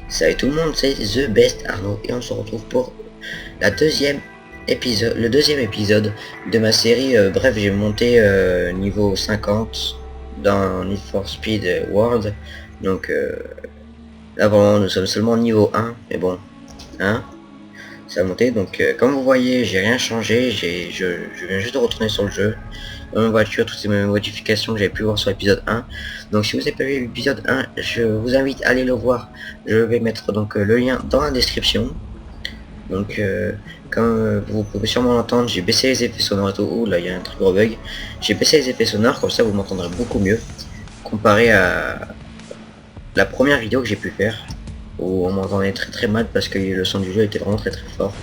Salut tout le monde, c'est The Best Arnaud et on se retrouve pour le deuxième épisode de ma série. Bref, j'ai monté niveau 50 dans Need for Speed World. Donc là vraiment nous sommes seulement niveau 1, mais bon, hein, ça a monté. Donc comme vous voyez, j'ai rien changé, je viens juste de retourner sur le jeu. Dans ma voiture, toutes ces modifications que j'avais pu voir sur l'épisode 1. Donc si vous n'avez pas vu l'épisode 1, je vous invite à aller le voir. Je vais mettre donc le lien dans la description. Donc comme vous pouvez sûrement l'entendre, j'ai baissé les effets sonores et tout. Ouh là, il y a un très gros bug. J'ai baissé les effets sonores, comme ça vous m'entendrez beaucoup mieux. Comparé à la première vidéo que j'ai pu faire, où on m'entendait très mal parce que le son du jeu était vraiment très fort.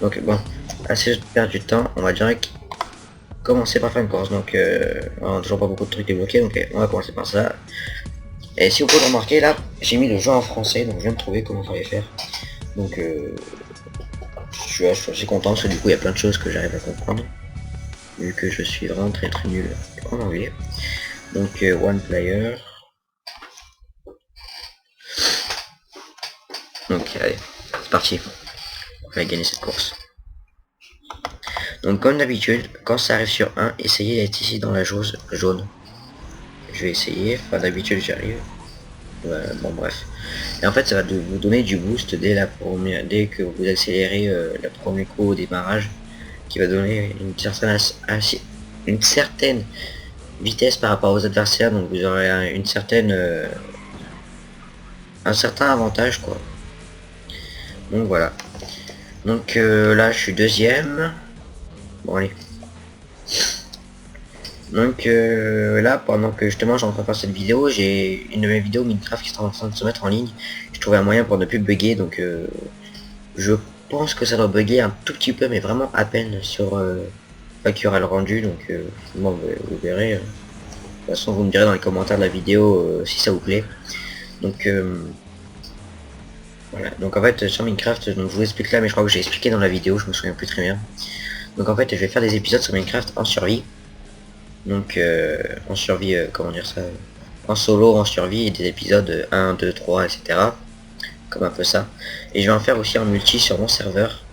Donc bon, assez de perdre du temps, on va direct commencer par faire une course. Donc on a toujours pas beaucoup de trucs débloqués, donc on va commencer par ça. Et si vous pouvez le remarquer, là j'ai mis le jeu en français, donc je viens de trouver comment fallait faire. Donc je suis assez content parce que du coup il y a plein de choses que j'arrive à comprendre, vu que je suis vraiment très nul en anglais. Donc one player. Donc allez, c'est parti, on va gagner cette course. Donc comme d'habitude, quand ça arrive sur 1, essayez d'être ici dans la jauge jaune. Je vais essayer, enfin d'habitude j'y arrive. Bon bref. Et en fait ça va vous donner du boost dès que vous accélérez le premier coup au démarrage, qui va donner une certaine vitesse par rapport aux adversaires, donc vous aurez un certain avantage quoi. Donc voilà. Donc là je suis deuxième. Bon allez. Donc là, pendant que justement j'ai en train de faire cette vidéo, j'ai une de mes vidéos Minecraft qui est en train de se mettre en ligne. Je trouvais un moyen pour ne plus bugger, donc je pense que ça doit bugger un tout petit peu, mais vraiment à peine sur pas qu'il y aura le rendu. Donc bon, vous verrez. De toute façon, vous me direz dans les commentaires de la vidéo si ça vous plaît. Donc voilà. Donc en fait sur Minecraft, donc je vous explique là, mais je crois que j'ai expliqué dans la vidéo, je me souviens plus très bien. Donc en fait, je vais faire des épisodes sur Minecraft en survie. Donc en survie, comment dire ça, en solo, en survie, et des épisodes 1, 2, 3, etc. Comme un peu ça. Et je vais en faire aussi en multi sur mon serveur.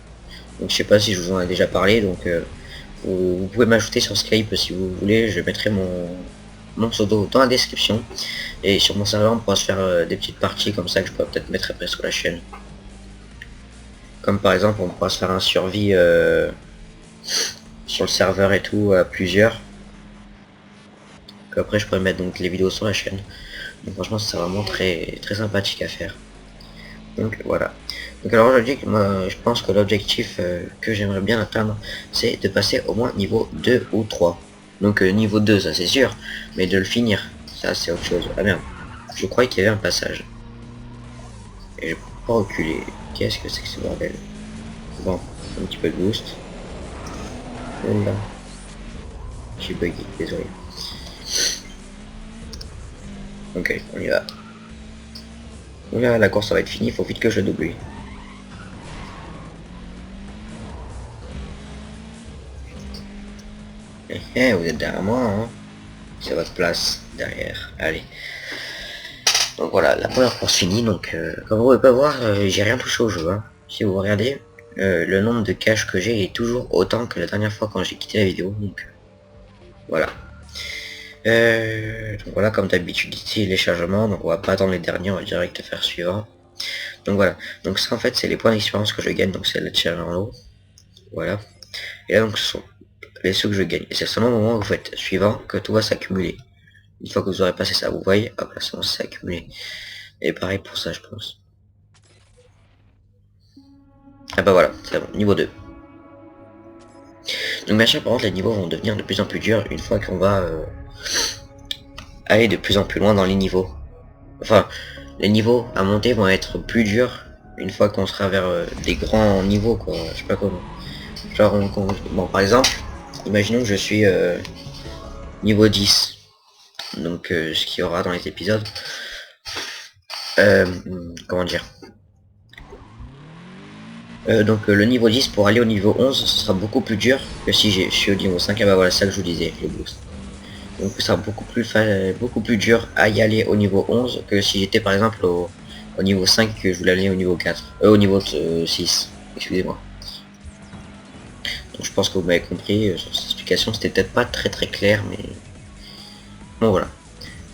Donc je sais pas si je vous en ai déjà parlé, donc vous pouvez m'ajouter sur Skype si vous voulez, je mettrai mon pseudo dans la description. Et sur mon serveur on pourra se faire des petites parties comme ça que je pourrais peut-être mettre après sur la chaîne. Comme par exemple on pourra se faire un survie sur le serveur et tout à plusieurs. Après je pourrais mettre donc les vidéos sur la chaîne. Donc franchement c'est vraiment très sympathique à faire. Donc voilà. Donc alors aujourd'hui moi je pense que l'objectif que j'aimerais bien atteindre, c'est de passer au moins niveau 2 ou 3. Donc niveau 2 ça c'est sûr, mais de le finir, ça c'est autre chose. Ah merde, je croyais qu'il y avait un passage. Et je peux pas reculer. Qu'est-ce que c'est que ce bordel? Bon, un petit peu de boost. Là. J'ai bugué, désolé. Ok, on y va. Là, la course ça va être finie, faut vite que je double. Vous êtes derrière moi, hein. C'est votre place derrière. Allez. Donc voilà, la première course finie. Donc comme vous pouvez pas voir, j'ai rien touché au jeu. Hein. Si vous regardez, le nombre de caches que j'ai est toujours autant que la dernière fois quand j'ai quitté la vidéo. Donc voilà. Donc voilà, comme d'habitude ici les chargements, donc on va pas attendre les derniers, on va direct faire suivant. Donc voilà, donc ça en fait c'est les points d'expérience que je gagne, donc c'est le tir en haut. Voilà. Et là donc ce sont les ceux que je gagne. Et c'est seulement au moment où vous faites suivant que tout va s'accumuler. Une fois que vous aurez passé ça, vous voyez, hop là ça s'est accumulé. Et pareil pour ça je pense. Ah bah voilà, c'est bon, niveau 2. Donc bien sûr par contre les niveaux vont devenir de plus en plus durs une fois qu'on va aller de plus en plus loin dans les niveaux. Enfin, les niveaux à monter vont être plus durs une fois qu'on sera vers des grands niveaux quoi, je sais pas comment. Genre bon par exemple, imaginons que je suis niveau 10. Donc ce qu'il y aura dans les épisodes. Comment dire, donc le niveau 10 pour aller au niveau 11 ce sera beaucoup plus dur que si je suis au niveau 5. Ah bah voilà, ça que je vous disais, le boost. Donc ça sera beaucoup plus dur à y aller au niveau 11 que si j'étais par exemple au au niveau 5 que je voulais aller au niveau 4. Au niveau 6, excusez-moi. Donc je pense que vous m'avez compris, sur cette explication c'était peut-être pas très clair, mais bon voilà,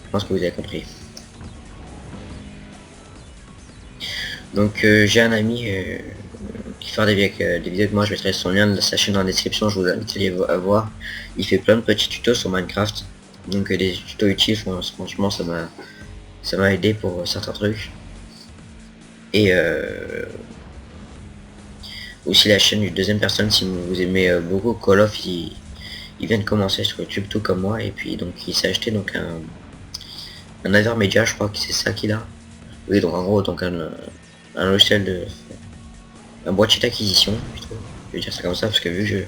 je pense que vous avez compris. Donc j'ai un ami qui fait des vidéos avec moi, je mettrai son lien de sa chaîne dans la description, je vous invite à aller voir. Il fait plein de petits tutos sur Minecraft, donc des tutos utiles, franchement ça m'a aidé pour certains trucs. Et aussi la chaîne du deuxième personne, si vous aimez beaucoup Call of, il vient de commencer sur YouTube tout comme moi, et puis donc il s'est acheté donc un Avermedia, je crois que c'est ça qu'il a. Oui, donc en gros donc un logiciel de un boîtier d'acquisition plutôt. Je vais dire ça comme ça parce que vu que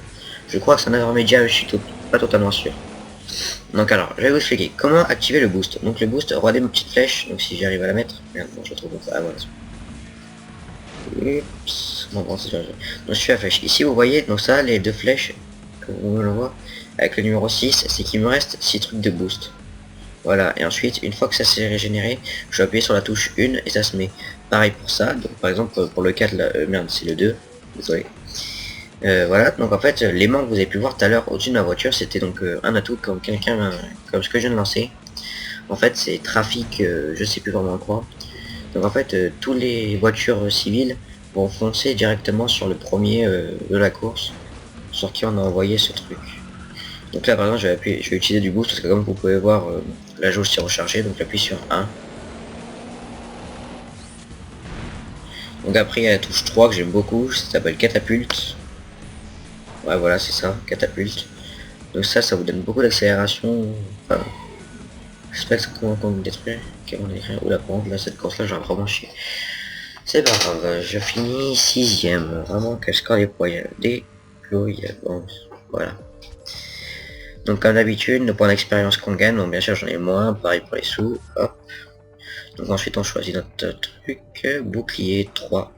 je crois que c'est un Avermedia, je suis pas totalement sûr. Donc alors, je vais vous expliquer comment activer le boost. Donc le boost, regardez ma petite flèche, donc si j'arrive à la mettre, merde, bon je trouve pas. Ah voilà. Oups. Bon, c'est donc je suis à la flèche. Ici vous voyez, donc ça, les deux flèches, que vous le voyez, avec le numéro 6, c'est qu'il me reste 6 trucs de boost. Voilà, et ensuite, une fois que ça s'est régénéré, je vais appuyer sur la touche 1 et ça se met. Pareil pour ça, donc par exemple pour le 4, là, merde, c'est le 2, désolé. Voilà, donc en fait, l'aimant que vous avez pu voir tout à l'heure au-dessus de ma voiture, c'était donc un atout comme quelqu'un, comme ce que je viens de lancer. En fait, c'est trafic, je sais plus vraiment quoi. Donc en fait, tous les voitures civiles vont foncer directement sur le premier de la course, sur qui on a envoyé ce truc. Donc là par exemple je vais utiliser du boost parce que comme vous pouvez voir la jauge s'est rechargée, donc j'appuie sur 1. Donc après il y a la touche 3 que j'aime beaucoup, ça s'appelle catapulte. Ouais voilà c'est ça, catapulte. Donc ça vous donne beaucoup d'accélération. Enfin, j'espère que comment me détruire. Oula par contre là cette course là j'ai vraiment chier. C'est pas grave, je finis 6ème. Vraiment quel score déployable. Bon, voilà. Donc comme d'habitude, le point d'expérience qu'on gagne, donc bien sûr j'en ai moins, pareil pour les sous, hop. Donc ensuite on choisit notre truc, bouclier 3.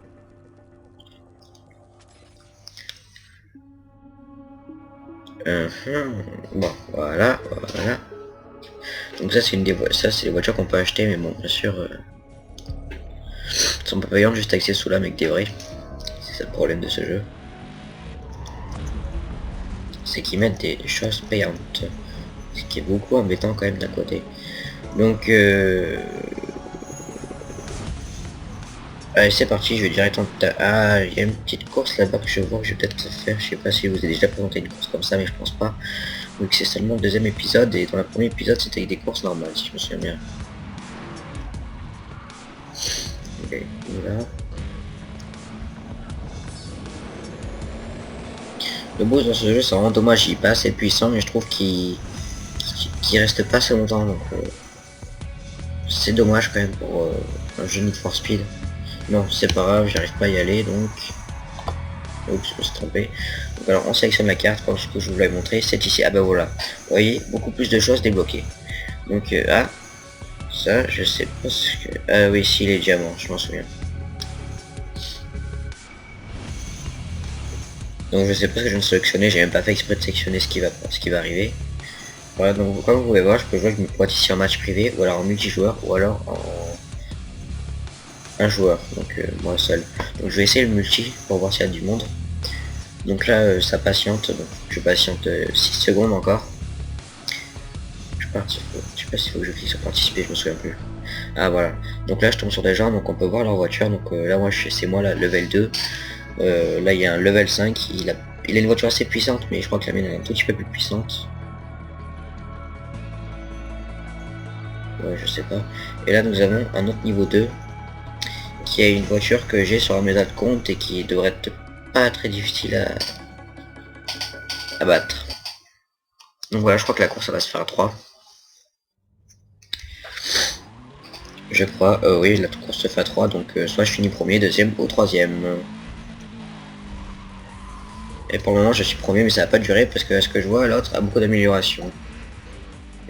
Bon, voilà. Donc ça c'est les voitures qu'on peut acheter, mais bon bien sûr, sont pas payantes juste avec ces sous là avec des vrais. C'est ça le problème de ce jeu. C'est qu'ils mettent des choses payantes. Ce qui est beaucoup embêtant quand même d'un côté. Donc allez c'est parti, je vais directement... Ah, il y a une petite course là-bas que je vois que je vais peut-être faire. Je sais pas si vous avez déjà présenté une course comme ça, mais je pense pas. Donc c'est seulement le deuxième épisode, et dans le premier épisode c'était des courses normales si je me souviens bien. Ok, voilà. Le boss dans ce jeu c'est vraiment dommage, il est pas assez puissant, mais je trouve qu'il reste pas assez longtemps, donc c'est dommage quand même pour un jeu Need for Speed. Non c'est pas grave, j'arrive pas à y aller donc... Oups, je me suis trompé. Donc alors on sélectionne la carte comme ce que je vous l'avais montré, c'est ici. Ah bah voilà, vous voyez, beaucoup plus de choses débloquées. Donc ah, ça je sais pas ce que... Ah oui, si les diamants, je m'en souviens. Donc je sais pas ce que je viens de sélectionner, j'ai même pas fait exprès de sélectionner ce qui va arriver. Voilà, donc comme vous pouvez voir, je peux jouer avec mes potes ici en match privé, ou alors en multijoueur, ou alors en un joueur, donc moi seul. Donc je vais essayer le multi pour voir s'il y a du monde. Donc là ça patiente, donc je patiente 6 secondes encore. Je sais pas s'il faut que je clique sur participer, je me souviens plus. Ah voilà, donc là je tombe sur des gens, donc on peut voir leur voiture. Donc là moi c'est moi là, level 2. Là il y a un level 5, il a une voiture assez puissante, mais je crois que la mienne est un tout petit peu plus puissante. Ouais, je sais pas. Et là nous avons un autre niveau 2 qui a une voiture que j'ai sur la médaille de compte et qui devrait être pas très difficile à battre. Donc voilà, je crois que la course ça va se faire à 3. Je crois, oui, la course se fait à 3, donc soit je finis premier, deuxième ou troisième. Et pour le moment je suis premier, mais ça va pas durer parce que ce que je vois, l'autre a beaucoup d'améliorations.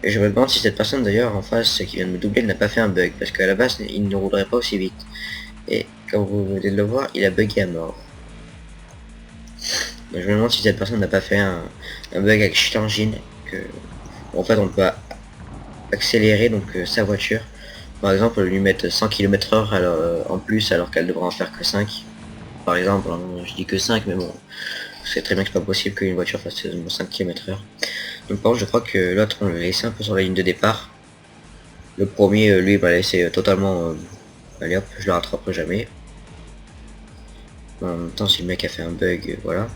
Et je me demande si cette personne d'ailleurs en face qui vient de me doubler n'a pas fait un bug, parce qu'à la base il ne roulerait pas aussi vite. Et comme vous venez de le voir, il a bugué à mort. Donc, je me demande si cette personne n'a pas fait un bug avec Cheat Engine, que en fait on peut accélérer donc sa voiture Par exemple, lui mettre 100 km/h en plus alors qu'elle devrait en faire que 5. Par exemple, hein, je dis que 5, mais bon, c'est très bien que c'est pas possible qu'une voiture fasse 5 km/h. Donc par contre, je crois que l'autre, on l'a laissé un peu sur la ligne de départ. Le premier, lui, il m'a laissé totalement... allez hop, je le rattraperai jamais. En même temps, si le mec a fait un bug, voilà.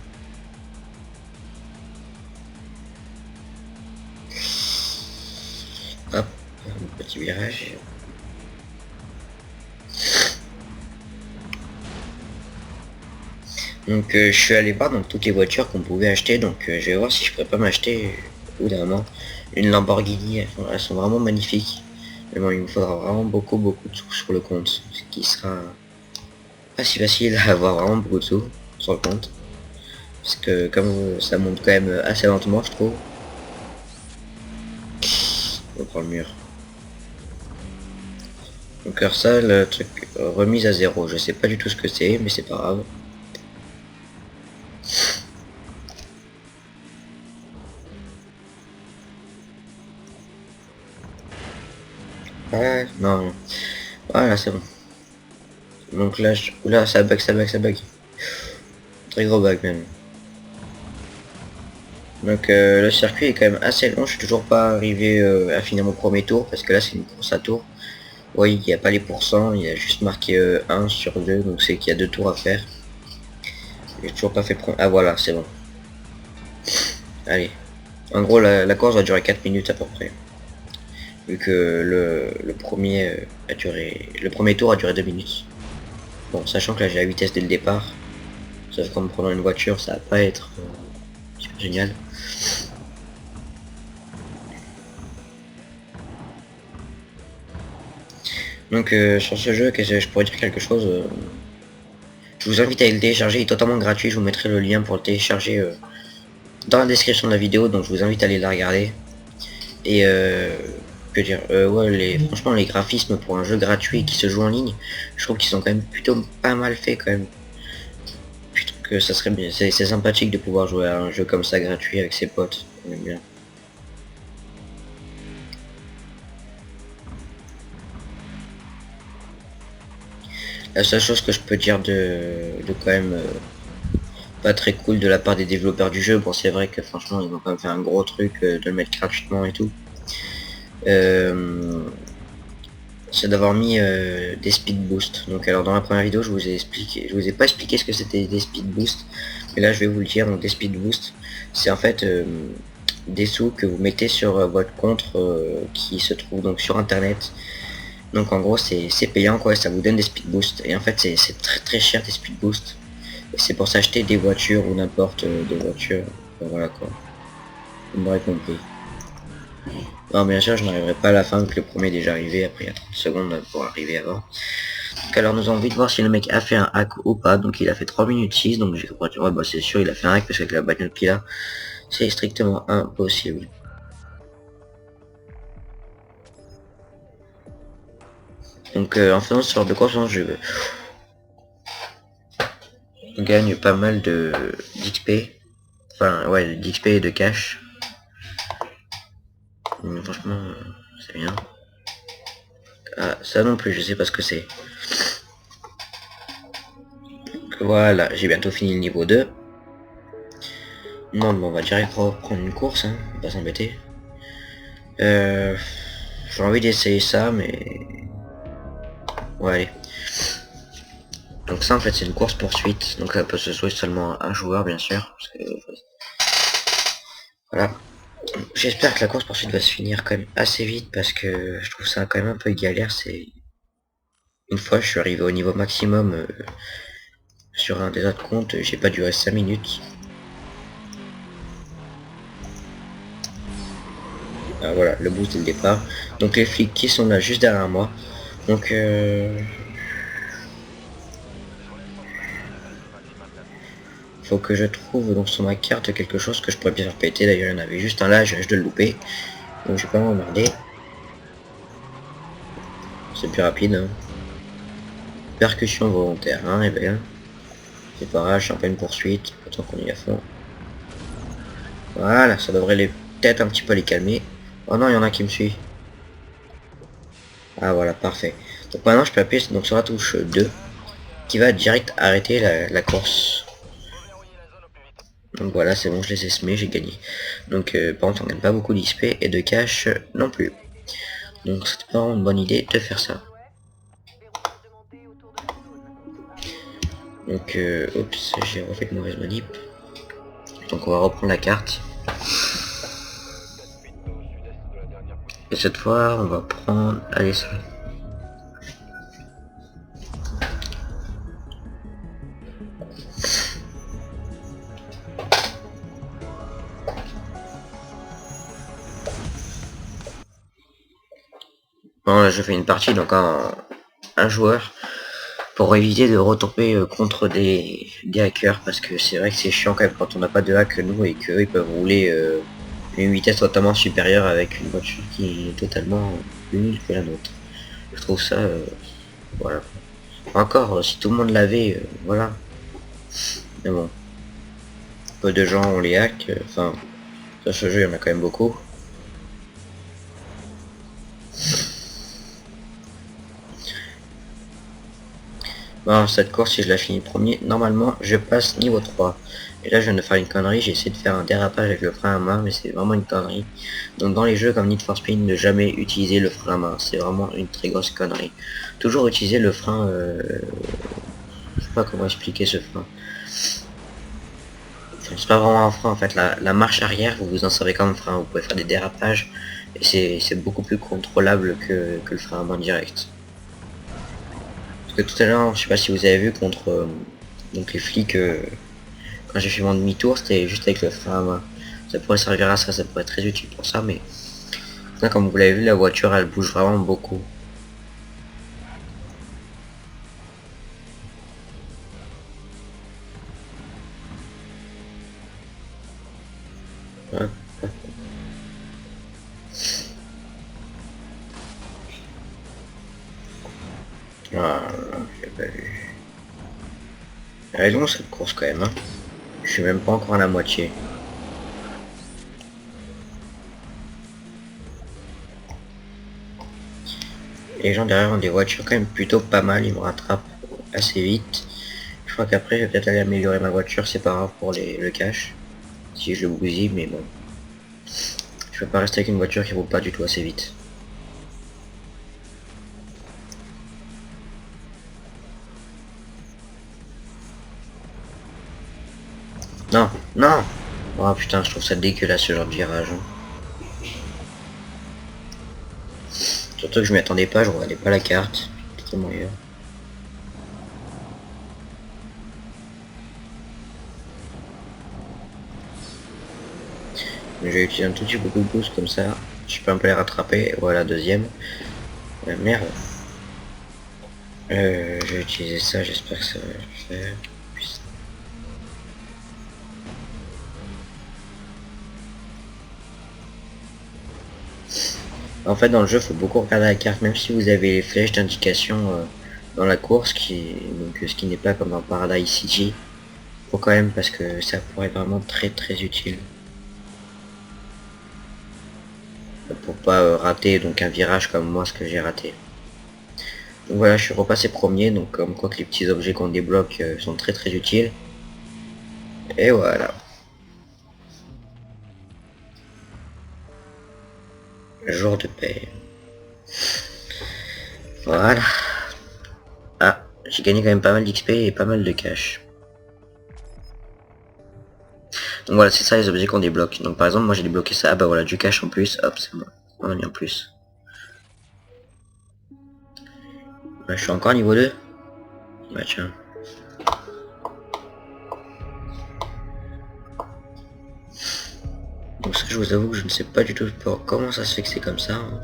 Hop, un petit virage. Donc je suis allé voir donc toutes les voitures qu'on pouvait acheter, donc je vais voir si je pourrais pas m'acheter au bout d'un moment une Lamborghini. Elles sont vraiment magnifiques. Mais bon, il me faudra vraiment beaucoup de sous sur le compte, ce qui sera pas si facile à avoir vraiment beaucoup de sous sur le compte. Parce que comme ça monte quand même assez lentement, je trouve. On prend le mur. Donc alors ça, le truc remise à zéro, je sais pas du tout ce que c'est, mais c'est pas grave. Ouais, non. Voilà, c'est bon. Donc là, oula, ça bug, ça bug, ça bug. Très gros bug même. Donc le circuit est quand même assez long, je suis toujours pas arrivé à finir mon premier tour, parce que là c'est une course à tour. Oui, il n'y a pas les pourcents, il y a juste marqué 1 sur 2, donc c'est qu'il y a 2 tours à faire. J'ai toujours pas fait ah voilà, c'est bon. Allez. En gros la course va durer 4 minutes à peu près. Vu que le premier a duré. Le premier tour a duré 2 minutes. Bon, sachant que là j'ai la vitesse dès le départ. Sauf qu'en me prenant une voiture, ça va pas être super génial. Donc sur ce jeu, qu'est-ce que je pourrais dire quelque chose je vous invite à le télécharger, il est totalement gratuit, je vous mettrai le lien pour le télécharger dans la description de la vidéo, donc je vous invite à aller la regarder. Et que dire, ouais, franchement les graphismes pour un jeu gratuit qui se joue en ligne, je trouve qu'ils sont quand même plutôt pas mal faits quand même. Putain, que ça serait bien, c'est sympathique de pouvoir jouer à un jeu comme ça gratuit avec ses potes, on aime bien. La seule chose que je peux dire de quand même pas très cool de la part des développeurs du jeu, bon c'est vrai que franchement ils ont quand même fait un gros truc de le mettre gratuitement et tout. C'est d'avoir mis des speed boosts. Donc alors dans la première vidéo je vous ai expliqué, je vous ai pas expliqué ce que c'était des speed boosts, mais là je vais vous le dire. Donc des speed boosts, c'est en fait des sous que vous mettez sur votre compte qui se trouve donc sur internet. Donc en gros c'est payant quoi, ça vous donne des speed boosts. Et en fait c'est très cher des speed boosts. Et c'est pour s'acheter des voitures ou n'importe des voitures. Enfin, voilà quoi. Vous m'aurez compris. Non bien sûr je n'arriverai pas à la fin vu que le premier est déjà arrivé, après il y a 30 secondes pour arriver avant. Donc alors nous avons envie de voir si le mec a fait un hack ou pas. Donc il a fait 3 minutes 6, donc j'ai droit ouais, bah c'est sûr il a fait un hack parce qu'avec la bagnole qu'il a, c'est strictement impossible. Donc en faisant ce genre de course, je gagne pas mal de d'XP. Enfin ouais d'XP et de cash. Donc, franchement c'est bien. Ah ça non plus je sais pas ce que c'est. Voilà, j'ai bientôt fini le niveau 2. Non, bon, on va direct reprendre une course, hein, on va pas s'embêter. J'ai envie d'essayer ça, mais... Ouais, allez. Donc ça, en fait, c'est une course poursuite, donc ça peut se jouer seulement à un joueur, bien sûr. Parce que... Voilà. J'espère que la course poursuite va se finir quand même assez vite, parce que je trouve ça quand même un peu galère. C'est... Une fois, je suis arrivé au niveau maximum sur un des autres comptes, j'ai pas duré 5 minutes. Ah, voilà, le boost dès le départ. Donc les flics qui sont là juste derrière moi. Donc faut que je trouve donc sur ma carte quelque chose que je pourrais bien faire péter. D'ailleurs il y en avait juste un là, je risque de le louper. Donc je vais pas m'emmerder. C'est plus rapide. Hein. Percussion volontaire, hein, et bien. C'est pas grave, je suis en pleine poursuite. Autant qu'on y a fond. Voilà, ça devrait les peut-être un petit peu les calmer. Oh non, il y en a qui me suit. Ah voilà, parfait. Donc maintenant je peux appuyer donc, sur la touche 2 qui va direct arrêter la course. Donc voilà, c'est bon, je les ai semés, j'ai gagné. Donc par contre on gagne pas beaucoup d'XP et de cash non plus. Donc c'était pas une bonne idée de faire ça. Donc oups, j'ai refait une mauvaise manip. Donc on va reprendre la carte. Et cette fois on va prendre... Allez, ça. Bon là je fais une partie donc un joueur pour éviter de retomber contre des hackers parce que c'est vrai que c'est chiant quand même quand on n'a pas de hack nous et qu'eux ils peuvent rouler une vitesse totalement supérieure avec une voiture qui est totalement plus nulle que la nôtre. Je trouve ça voilà. Encore si tout le monde l'avait voilà. Mais bon. Peu de gens ont les hacks, enfin sur ce jeu il y en a quand même beaucoup. Bon, cette course, si je la finis premier, normalement, je passe niveau 3. Et là, je viens de faire une connerie, j'ai essayé de faire un dérapage avec le frein à main, mais c'est vraiment une connerie. Donc dans les jeux comme Need for Speed, ne jamais utiliser le frein à main, c'est vraiment une très grosse connerie. Toujours utiliser le frein, je sais pas comment expliquer ce frein. Enfin, c'est pas vraiment un frein en fait, la marche arrière, vous vous en servez comme frein, vous pouvez faire des dérapages, et c'est beaucoup plus contrôlable que le frein à main direct. Parce que tout à l'heure, je sais pas si vous avez vu contre donc les flics, quand j'ai fait mon demi-tour, c'était juste avec le frein à main. Ça pourrait servir à ça, ça pourrait être très utile pour ça, mais là, comme vous l'avez vu, la voiture elle bouge vraiment beaucoup. Ouais. Voilà, j'ai pas vu. Elle est longue cette course quand même, hein. Je suis même pas encore à la moitié. Les gens derrière ont des voitures quand même plutôt pas mal, ils me rattrapent assez vite. Je crois qu'après je vais peut-être aller améliorer ma voiture, c'est pas grave pour le cash. Si je le bousille, mais bon. Je peux pas rester avec une voiture qui roule pas du tout assez vite. Non, non. Oh putain, je trouve ça dégueulasse ce genre de virage. Hein. Surtout que je m'y attendais pas, je regardais pas la carte. Totalement ailleurs. Je vais utiliser un tout petit peu de boost comme ça. Je peux un peu les rattraper. Voilà, deuxième. Merde. Je vais utiliser ça, j'espère que ça va le faire. En fait, dans le jeu, faut beaucoup regarder la carte, même si vous avez les flèches d'indication dans la course, ce qui n'est pas comme dans Paradise City. Faut quand même parce que ça pourrait être vraiment très très utile. Pour pas rater donc un virage comme moi ce que j'ai raté. Donc voilà, je suis repassé premier, donc comme quoi que les petits objets qu'on débloque sont très très utiles. Et voilà. Jour de paix. Voilà. Ah, j'ai gagné quand même pas mal d'XP et pas mal de cash. Donc voilà, c'est ça les objets qu'on débloque. Donc par exemple, moi j'ai débloqué ça. Ah bah voilà, du cash en plus. Hop, c'est bon. On en a en plus. Bah, je suis encore niveau 2. Bah tiens. Donc ça, je vous avoue que je ne sais pas du tout comment ça se fait que c'est comme ça. Hein.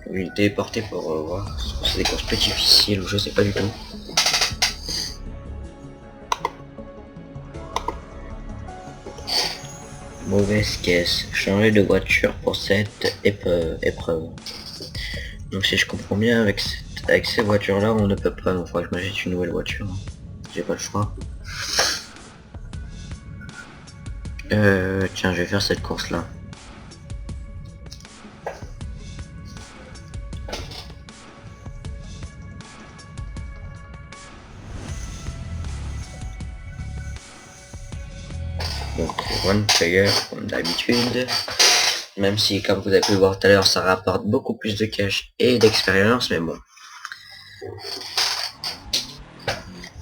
Je vais le téléporter pour voir. C'est des courses plus difficiles ou je sais pas du tout. Mauvaise caisse. Changer de voiture pour cette épreuve. Donc si je comprends bien, avec ces voitures là on ne peut pas. Donc faudra que je m'achète une nouvelle voiture. Hein. J'ai pas le choix. Tiens, je vais faire cette course là. Donc one player comme d'habitude. Même si comme vous avez pu le voir tout à l'heure ça rapporte beaucoup plus de cash et d'expérience, mais bon.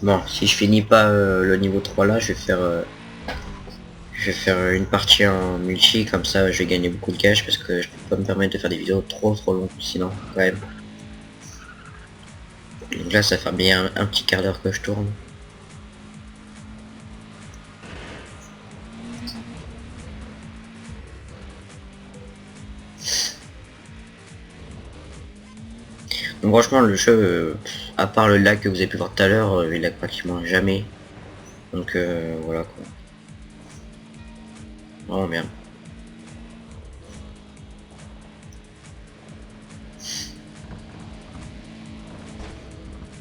Bon, si je finis pas le niveau 3 là, je vais faire une partie en multi, comme ça je vais gagner beaucoup de cash parce que je peux pas me permettre de faire des vidéos trop longues sinon quand même. Donc là ça fait bien un petit quart d'heure que je tourne. Donc franchement le jeu, à part le lag que vous avez pu voir tout à l'heure, il lag pratiquement jamais. Donc voilà quoi. Oh merde.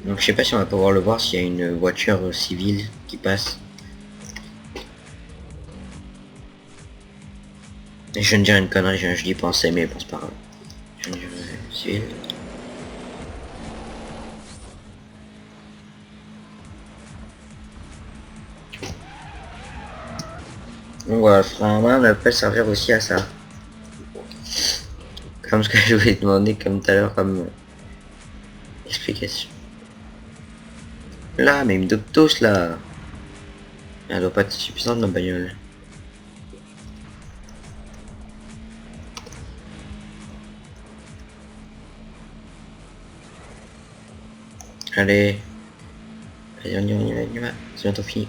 Donc je sais pas si on va pouvoir le voir s'il y a une voiture civile qui passe. Et je viens de dire une connerie, je dis penser mais bon c'est pas grave. Je viens de dire civile. Donc voilà, vraiment on peut servir aussi à ça. Comme ce que je vous ai demandé comme tout à l'heure comme explication. Là, mais il me doute tous là. Elle doit pas être suffisante ma bagnole. Allez. Allez, on y va. C'est bientôt fini.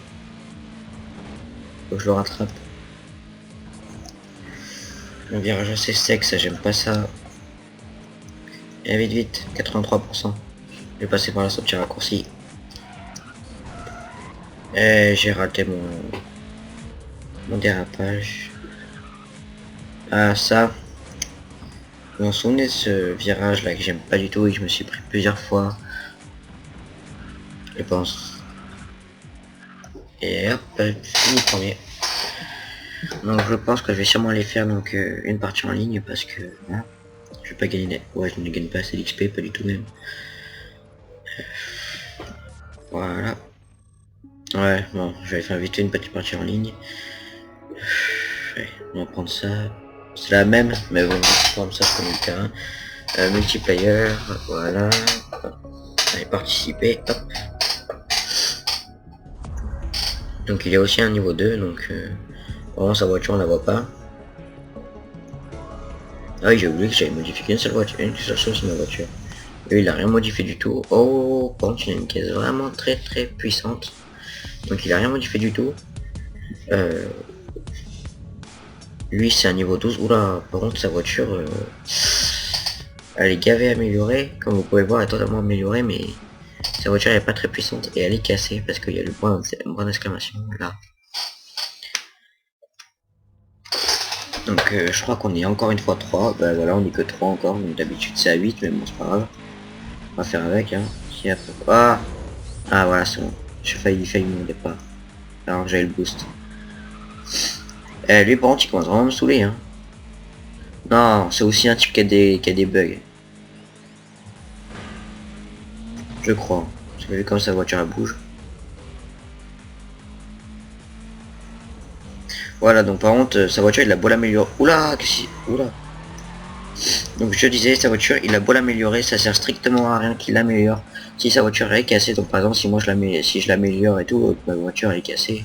Faut que je le rattrape. Un virage assez sec, ça j'aime pas ça. Et vite, 83%. Je vais passer par là sur le petit raccourci. Et j'ai raté mon dérapage. Ah ça. Vous vous souvenez de ce virage là que j'aime pas du tout et que je me suis pris plusieurs fois. Je pense. Et hop, fini premier. Donc je pense que je vais sûrement aller faire donc une partie en ligne parce que hein, je vais pas gagner. Ouais, je ne gagne pas assez d'XP, pas du tout même. Voilà. Ouais, bon, je vais faire vite fait une petite partie en ligne. Ouais, on va prendre ça. C'est la même, mais bon, comme ça je connais le terrain. Multiplayer, voilà. Allez, participer, hop. Donc il y a aussi un niveau 2, donc vraiment sa voiture on la voit pas. Ah oui, j'ai oublié que j'avais modifié une seule voiture, une seule chose sur ma voiture. Lui il a rien modifié du tout. Oh, par contre il a une caisse vraiment très puissante. Donc il a rien modifié du tout. Lui c'est un niveau 12. Oula, par contre sa voiture elle est gavée améliorée. Comme vous pouvez voir elle est totalement améliorée, mais sa voiture elle est pas très puissante et elle est cassée parce qu'il y a le point d'exclamation là. Donc je crois qu'on est encore une fois 3. Bah voilà, on est que 3 encore. Donc d'habitude c'est à 8, mais bon c'est pas grave. On va faire avec hein. Si après... Ah voilà c'est bon. J'ai failli mon départ. Alors j'ai le boost. Lui par contre il commence vraiment à me saouler hein. Non, c'est aussi un type qui a des bugs. Je crois. Parce que vu comme sa voiture elle bouge. Voilà, donc par contre sa voiture il a beau l'améliorer. Oula, oula. Donc je disais, sa voiture il a beau l'améliorer, ça sert strictement à rien qu'il l'améliore. Si sa voiture est cassée, donc par exemple si moi je l'améliore et tout, ma voiture elle est cassée.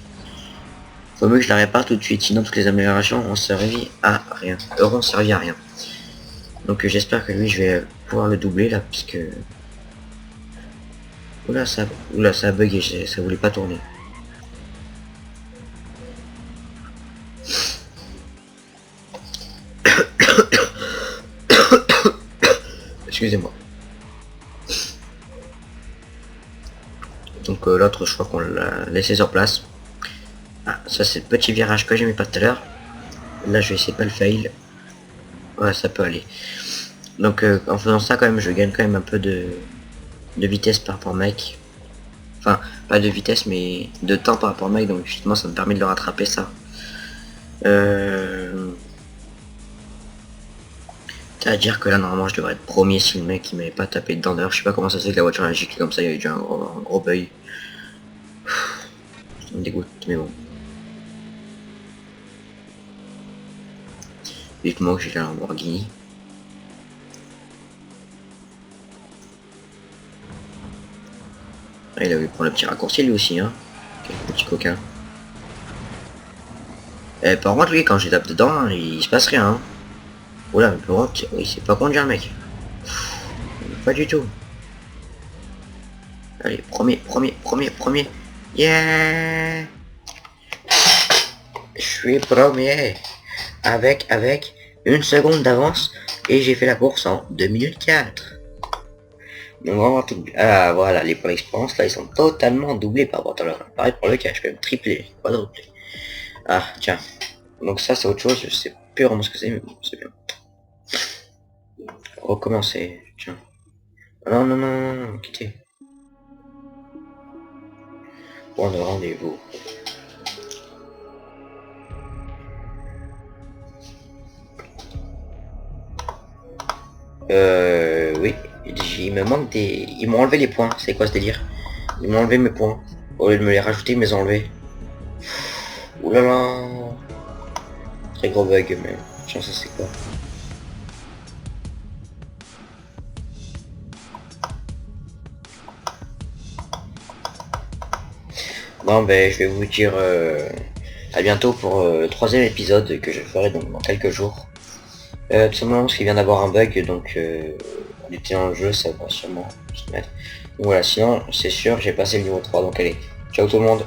Faut mieux que je la répare tout de suite, sinon toutes les améliorations ont servi à rien. Auront servi à rien. Donc j'espère que lui je vais pouvoir le doubler là, puisque... Oula ça a bugué, ça voulait pas tourner. Excusez-moi. Donc l'autre je crois qu'on l'a laissé sur place. Ah, ça c'est le petit virage que j'ai mis pas tout à l'heure. Là je vais essayer de pas le fail. Ouais ça peut aller. Donc en faisant ça quand même je gagne quand même un peu de vitesse par rapport au mec. Enfin pas de vitesse mais de temps par rapport au mec, donc justement ça me permet de le rattraper ça. C'est-à-dire que là normalement je devrais être premier si le mec il m'avait pas tapé dedans. D'ailleurs je sais pas comment ça se fait que la voiture a giclé comme ça, il y a eu déjà un gros bug. Ça me dégoûte mais bon. Dites-moi que j'ai la Lamborghini. Ah, il avait pris le petit raccourci lui aussi, hein. Quel petit coquin. Par contre, lui, quand je tape dedans, hein, il se passe rien. Hein. Oula, mais par contre, oui, c'est pas conduire, mec. Pas du tout. Allez, premier. Yeah! Je suis premier. Avec une seconde d'avance. Et j'ai fait la course en 2 minutes 4. Donc vraiment tout... Ah voilà, les points d'expérience là, ils sont totalement doublés par rapport à l'heure. Pareil pour le cash, même triplé, quadruplé. Ah, tiens. Donc ça, c'est autre chose, je sais plus vraiment ce que c'est, mais bon, c'est bien. Recommencer, tiens. Non, quittez. Point de rendez-vous. Oui. Il me manque des... Ils m'ont enlevé les points, c'est quoi ce délire? Ils m'ont enlevé mes points. Au lieu de me les rajouter, ils me les ont enlevés. Oulala. Très gros bug, mais... Tiens, ça c'est quoi? Bon, ben, je vais vous dire à bientôt pour le troisième épisode que je ferai donc dans quelques jours. Tout simplement parce qu'il vient d'avoir un bug, donc on était dans le jeu, ça va sûrement se mettre. Donc voilà, sinon, c'est sûr, j'ai passé le niveau 3, donc allez, ciao tout le monde.